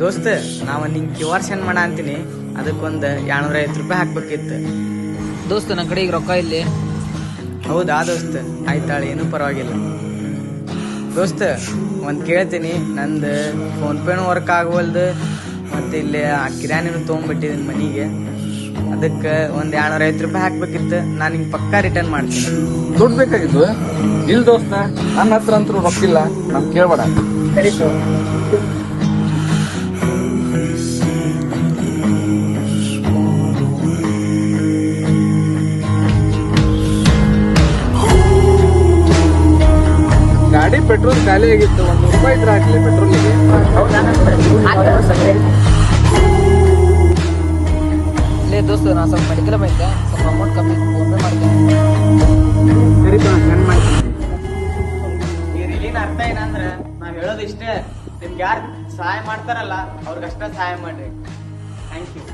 ದೋಸ್ತ, ನಾವು ನಿಂಗೆ QR ಸೆಂಡ್ ಮಾಡ ಅಂತೀನಿ. ಅದಕ್ಕೊಂದು 250 ರೂಪಾಯಿ ಹಾಕ್ಬೇಕಿತ್ತು. ದೋಸ್ತ, ನನ್ನ ಕಡೆ ಈಗ ರೊಕ್ಕ ಇಲ್ಲಿ. ಹೌದಾ ದೋಸ್ತ, ಆಯ್ತಾಳೆ, ಏನೂ ಪರವಾಗಿಲ್ಲ. ದೋಸ್ತ, ಒಂದು ಕೇಳ್ತೀನಿ, ನಂದು ಫೋನ್ಪೇನೂ ವರ್ಕ್ ಆಗವಲ್ದು, ಮತ್ತು ಇಲ್ಲಿ ಆ ಕಿರಾಣಿನೂ ತೊಗೊಂಡ್ಬಿಟ್ಟಿದ್ದೀನಿ ಮನೆಗೆ. ಅದಕ್ಕೆ ಒಂದು 250 ರೂಪಾಯಿ ಹಾಕ್ಬೇಕಿತ್ತು. ನಾನು ನಿಂಗೆ ಪಕ್ಕಾ ರಿಟರ್ನ್ ಮಾಡ್ತೀನಿ. ದುಡ್ಡು ಬೇಕಾಗಿದ್ದು? ಇಲ್ಲ ದೋಸ್ತ, ನನ್ನ ಹತ್ರ ಅಂತೂ ರೊಕ್ಕಿಲ್ಲ, ನಾನು ಕೇಳ್ಬೇಡ. ಸರಿ ಸರ್. ಗಾಡಿ ಪೆಟ್ರೋಲ್ ಖಾಲಿ ಆಗಿತ್ತು, 100 ರೂಪಾಯಿ ಇದ್ರೆ ಹಾಕ್ಲಿ ಪೆಟ್ರೋಲಿಗೆ. ಇಲ್ಲೇ ದೋಸ್ತ, ನಾನು ಸ್ವಲ್ಪ ಮೆಡಿಕಲ್ ಬಂದೆ, ಸ್ವಲ್ಪ ಅಮೌಂಟ್ ಕಮ್ಮಿ ಫೋನ್ ಪೇ ಮಾಡ್ತೀನಿ. ಸರಿ ನಾನು ಮಾಡ್ತೀನಿ. ಈ ರೀಲಿನ ಅರ್ಥ ಏನಂದ್ರೆ, ನಾವು ಹೇಳೋದು ಇಷ್ಟೇ, ನಿಮ್ಗೆ ಯಾರು ಸಹಾಯ ಮಾಡ್ತಾರಲ್ಲ ಅವ್ರಿಗಷ್ಟೇ ಸಹಾಯ ಮಾಡ್ರಿ. Thank you.